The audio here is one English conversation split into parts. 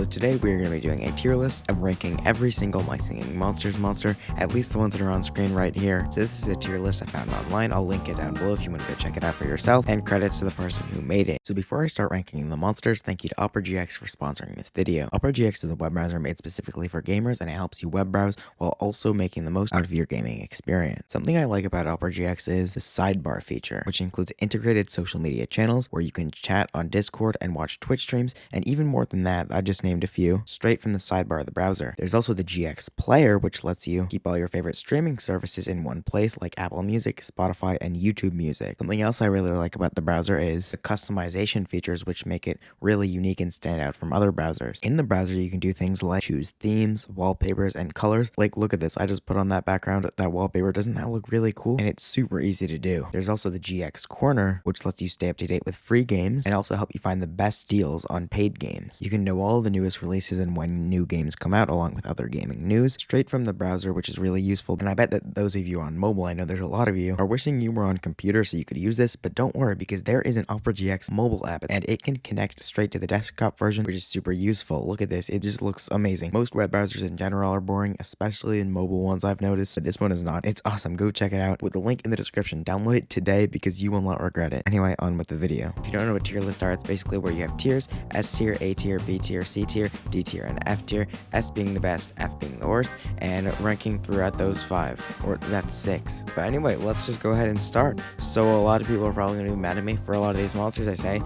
So today we are going to be doing a tier list of ranking every single My Singing Monsters monster, at least the ones that are on screen right here. So this is a tier list I found online. I'll link it down below if you want to go check it out for yourself, and credits to the person who made it. So before I start ranking the monsters, thank you to UpperGX for sponsoring this video. UpperGX is a web browser made specifically for gamers, and it helps you web browse while also making the most out of your gaming experience. Something I like about UpperGX is the sidebar feature, which includes integrated social media channels where you can chat on Discord and watch Twitch streams, and even more than that, I just named a few, straight from the sidebar of the browser. There's also the GX Player, which lets you keep all your favorite streaming services in one place, like Apple Music, Spotify, and YouTube Music. Something else I really like about the browser is the customization features, which make it really unique and stand out from other browsers. In the browser, you can do things like choose themes, wallpapers, and colors. Like, look at this. I just put on that background, that wallpaper. Doesn't that look really cool? And it's super easy to do. There's also the GX Corner, which lets you stay up to date with free games and also help you find the best deals on paid games. You can know all the newest releases and when new games come out, along with other gaming news, straight from the browser, which is really useful. And I bet that those of you on mobile, I know there's a lot of you, are wishing you were on computer so you could use this, but don't worry, because there is an UpperGX mobile app, and it can connect straight to the desktop version, which is super useful. Look at this. It just looks amazing. Most web browsers in general are boring, especially in mobile ones I've noticed, but this one is not. It's awesome. Go check it out with the link in the description. Download it today because you will not regret it. Anyway, on with the video. If you don't know what tier lists are, it's basically where you have tiers: S tier, A tier, B tier, C tier, D tier, and F tier. S being the best, F being the worst, and ranking throughout those 5, or that's 6. But anyway, let's just go ahead and start. So a lot of people are probably going to be mad at me for a lot of these monsters I say,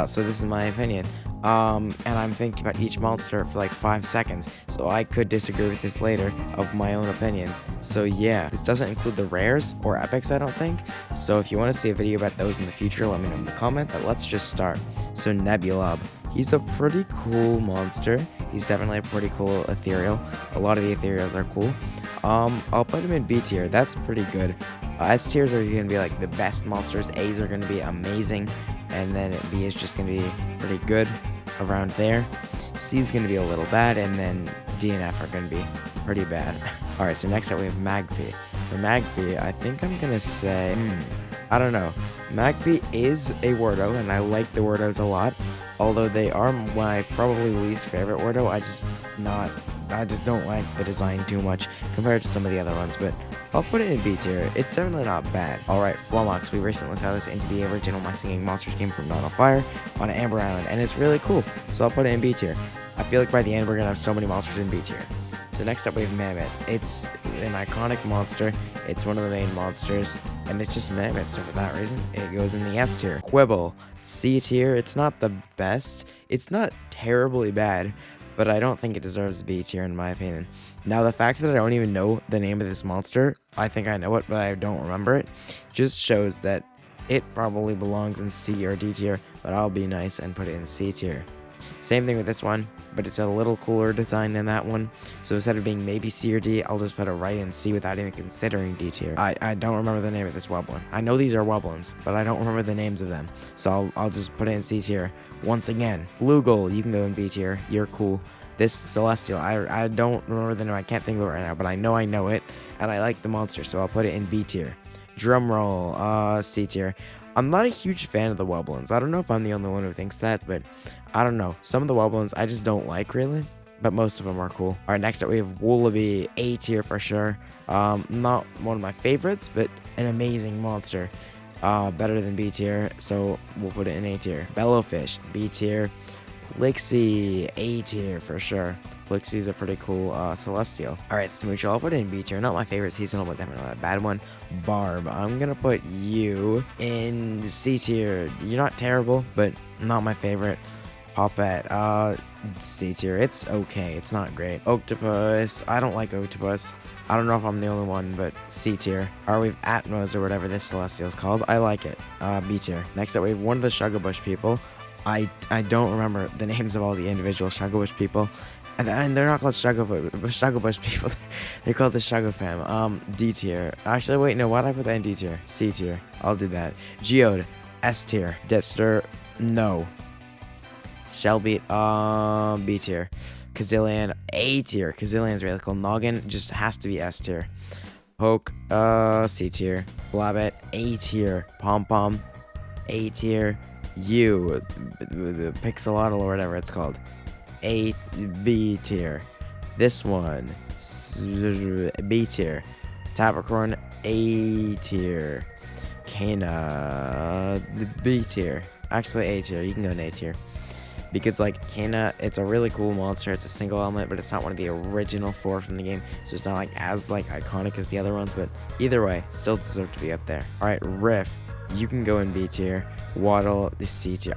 so this is my opinion. And I'm thinking about each monster for like 5 seconds, so I could disagree with this later of my own opinions. So yeah, this doesn't include the rares or epics, I don't think. So if you want to see a video about those in the future, let me know in the comment, but let's just start. So Nebula. He's a pretty cool monster. He's definitely a pretty cool ethereal. A lot of the ethereals are cool. I'll put him in B tier. That's pretty good. S tiers are going to be like the best monsters. A's are going to be amazing. And then B is just going to be pretty good around there. C is going to be a little bad. And then D and F are going to be pretty bad. Alright, so next up we have Magpie. For Magpie, I think I'm going to say, I don't know. Magpie is a Wordo, and I like the Wordos a lot. Although they are my probably least favorite Wordo, I just don't like the design too much compared to some of the other ones, but I'll put it in B tier. It's definitely not bad. Alright, Flomox. We recently saw this into the original My Singing Monsters game from Dawn of Fire on Amber Island, and it's really cool, so I'll put it in B tier. I feel like by the end we're gonna have so many monsters in B tier. So next up we have Mammoth. It's an iconic monster. It's one of the main monsters, and it's just Mammoth, so for that reason, it goes in the S tier. Quibble. C tier. It's not the best. It's not terribly bad, but I don't think it deserves B tier in my opinion. Now, the fact that I don't even know the name of this monster, I think I know it, but I don't remember it, just shows that it probably belongs in C or D tier, but I'll be nice and put it in C tier. Same thing with this one, but it's a little cooler design than that one. So instead of being maybe C or D, I'll just put it right in C without even considering D tier. I don't remember the name of this Wublin. I know these are Wublins, but I don't remember the names of them. So I'll just put it in C tier. Once again, Lugal, you can go in B tier. You're cool. This Celestial, I don't remember the name. I can't think of it right now, but I know it, and I like the monster, so I'll put it in B tier. Drumroll, C tier. I'm not a huge fan of the Wublins. I don't know if I'm the only one who thinks that, but I don't know. Some of the Wublins I just don't like, really, but most of them are cool. Alright, next up we have Woolaby, A tier for sure. Not one of my favorites, but an amazing monster. Better than B tier, so we'll put it in A tier. Bellowfish, B tier. Plixie, A tier for sure. Plixie's a pretty cool Celestial. Alright, Smooch, I'll put it in B tier. Not my favorite seasonal, but definitely not a bad one. Barb, I'm gonna put you in C tier. You're not terrible, but not my favorite. Poppet, C tier. It's okay. It's not great. Octopus, I don't like Octopus. I don't know if I'm the only one, but C tier. Or we have Atmos or whatever this Celestial's called. I like it. B tier. Next up, we have one of the Shugabush people. I don't remember the names of all the individual Shugabush people. And they're not called Shugabush people. They're called the Shugafam. D tier. Actually, wait, no, why did I put that in D tier? C tier. I'll do that. Geode, S tier. Dipster, no. Shellbeat, B tier. Kazillion, A tier. Kazillion's really cool. Noggin just has to be S tier. Poke, C tier. Blabbit, A tier. Pom Pom, A tier. The Pixelotl or whatever it's called. B tier. This one, B tier. Tapicorn, A tier. Kana, B tier. Actually, A tier. You can go in A tier. Because, like, Kana, it's a really cool monster. It's a single element, but it's not one of the original 4 from the game. So it's not, like, as, like, iconic as the other ones. But either way, still deserve to be up there. Alright, Riff. You can go in B tier. Waddle, the C tier.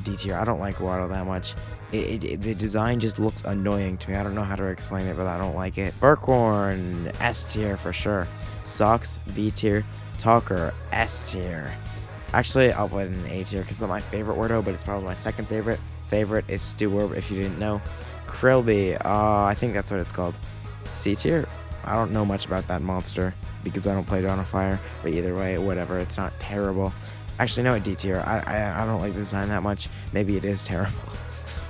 D tier. I don't like Waddle that much. The design just looks annoying to me. I don't know how to explain it, but I don't like it. Furcorn, S tier for sure. Socks, B tier. Talker, S tier. Actually, I'll put it in A tier because it's not my favorite Wordo, but it's probably my second favorite. Favorite is Steward, if you didn't know. Krillby, I think that's what it's called. C tier. I don't know much about that monster because I don't play Dawn of Fire, but either way, whatever. It's not terrible. Actually, no, D tier. I don't like the design that much. Maybe it is terrible.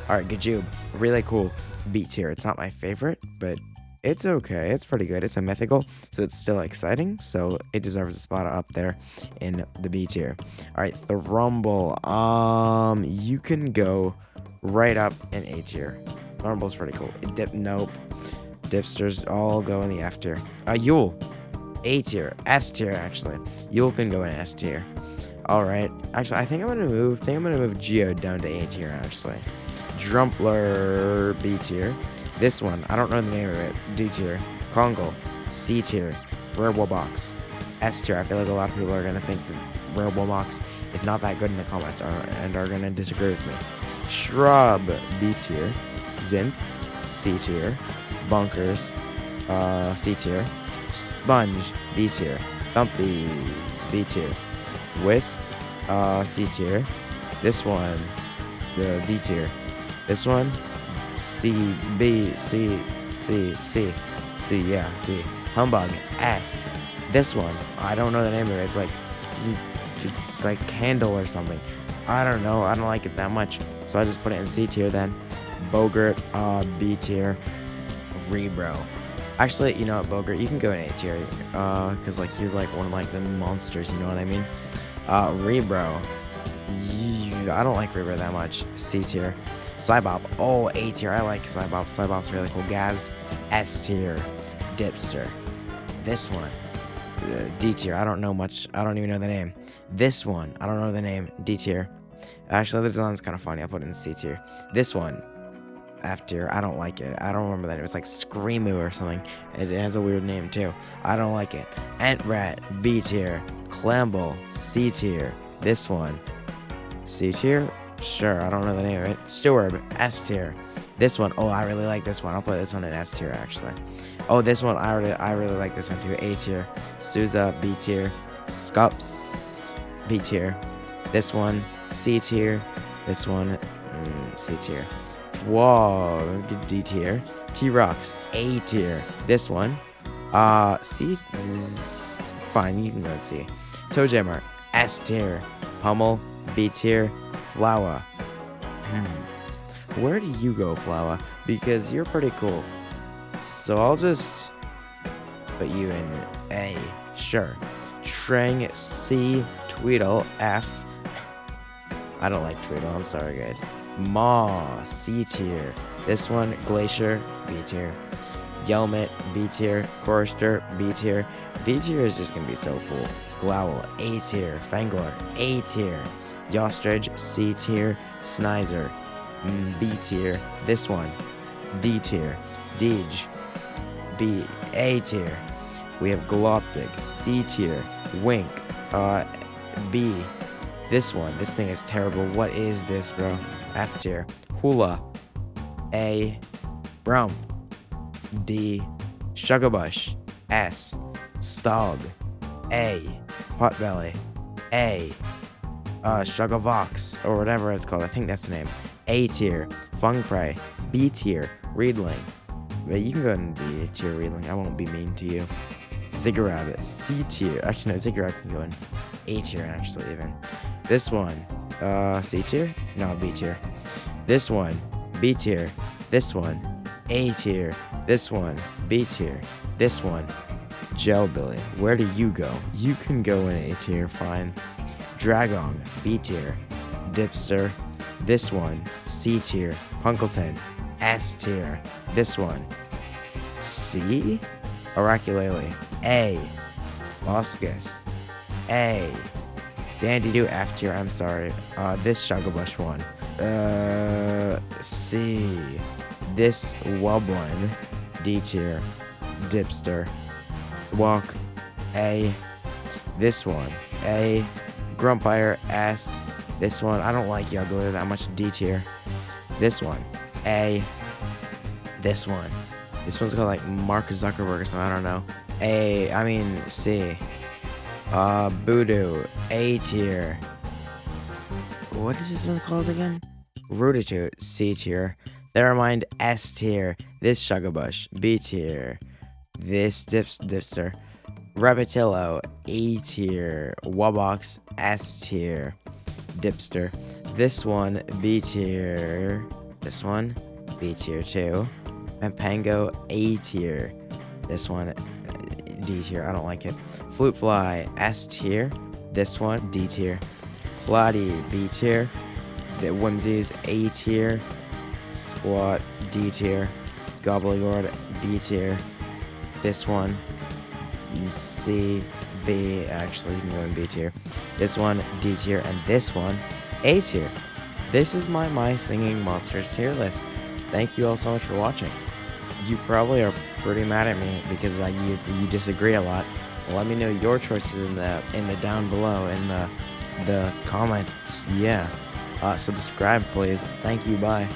Alright, Gajube. Really cool. B tier. It's not my favorite, but it's okay. It's pretty good. It's a mythical, so it's still exciting, so it deserves a spot up there in the B tier. Alright, Thrumble. You can go right up in A tier. Thrumble's pretty cool. Nope. Dipsters all go in the F tier. Yule. A tier. S tier, actually. Yule can go in S tier. Alright. Actually, I think I'm gonna move Geode down to A tier, actually. Drumpler, B tier. This one, I don't know the name of it. D tier. Kongle, C tier. Box, S tier. I feel like a lot of people are gonna think that Box is not that good in the comments and are gonna disagree with me. Shrub, B tier. Zinth, C tier. Bunkers, C tier. Sponge, B tier. Thumpies, B tier. Wisp, C tier. This one, the D tier. This one, C, yeah, C. Humbug, S. This one, I don't know the name of it. It's like Candle or something. I don't know. I don't like it that much. So I just put it in C tier then. Bogart, B tier. Rebro. Actually, you know what, Bogart, you can go in A tier. Because, like, you're, like, one of, like, the monsters, you know what I mean? Rebro. I don't like Rebro that much. C tier. Cybop. Oh, A tier. I like Cybop. Cybop's really cool. Gazed. S tier. Dipster. This one. D tier. I don't know much. I don't even know the name. This one. I don't know the name. D tier. Actually, the design's kind of funny. I'll put it in C tier. This one. F tier. I don't like it. I don't remember that. It was like Screamoo or something. It has a weird name too. I don't like it. Entrat. B tier. Clamble. C tier. This one. C tier? Sure, I don't know the name of it. Steward, S tier. This one, oh, I really like this one. I'll put this one in S tier, actually. Oh, this one, I really like this one, too. A tier. Souza, B tier. Scups, B tier. This one, C tier. This one, C tier. Whoa, D tier. T-Rox, A tier. This one, C, fine, you can go C. Toejammer, S tier. Pummel, B tier. Flower. Where do you go, Flower? Because you're pretty cool. So I'll just put you in A. Sure. Trang, C. Tweedle, F. I don't like Tweedle. I'm sorry, guys. Maw, C tier. This one, Glacier, B tier. Yelmet, B tier. Chorister, B tier. B tier is just gonna be so full. Growl, A tier. Fangor, A tier. Yostrich, C tier. Snizer, B tier. This one, D tier. Deej, B, A tier. We have Gloptic, C tier. Wink, B. This one, this thing is terrible. What is this, bro? F tier. Hula, A. Brum, D. Sugarbush, S. Stog, A. Potbelly, A. Shugavox, or whatever it's called. I think that's the name. A tier. Fungprey. B tier. Reedling. But you can go in B tier, Reedling. I won't be mean to you. Ziggurat. C tier. Actually, no, Ziggurat can go in A tier, actually, even. This one. C tier? No, B tier. This one. B tier. This one. A tier. This one. B tier. This one. Gelbilly. Where do you go? You can go in A tier, fine. Dragong, B tier. Dipster. This one, C tier. Punkleton, S tier. This one, C. Oraculele, A. Boscus, A. Dandy-Doo, F tier. I'm sorry. This Sugarbush one, C. This Wublin, D tier. Dipster, Walk, A. This one, A. Grumpire, S. This one, I don't like Yuggler that much, D tier. This one, A. This one's called like Mark Zuckerberg or something, I don't know. C. Voodoo, A tier. What is this one called again? Ruditude, C tier. Theramind, S tier. This Sugarbush, B tier. This Dipster. Rabbitello, A tier. Wubbox, S tier. Dipster. This one, B tier. This one, B tier too. Pampango, A tier. This one, D tier. I don't like it. Flute Fly, S tier. This one, D tier. Plotty, B tier. The Whimsies, A tier. Squat, D tier. Gobblegord, B tier. This one, C, B. Actually, you can go in B tier. This one, D tier. And this one, A tier. This is my Singing Monsters tier list. Thank you all so much for watching. You probably are pretty mad at me because you disagree a lot. Let me know your choices in the down below in the comments. Yeah. Subscribe, please. Thank you. Bye.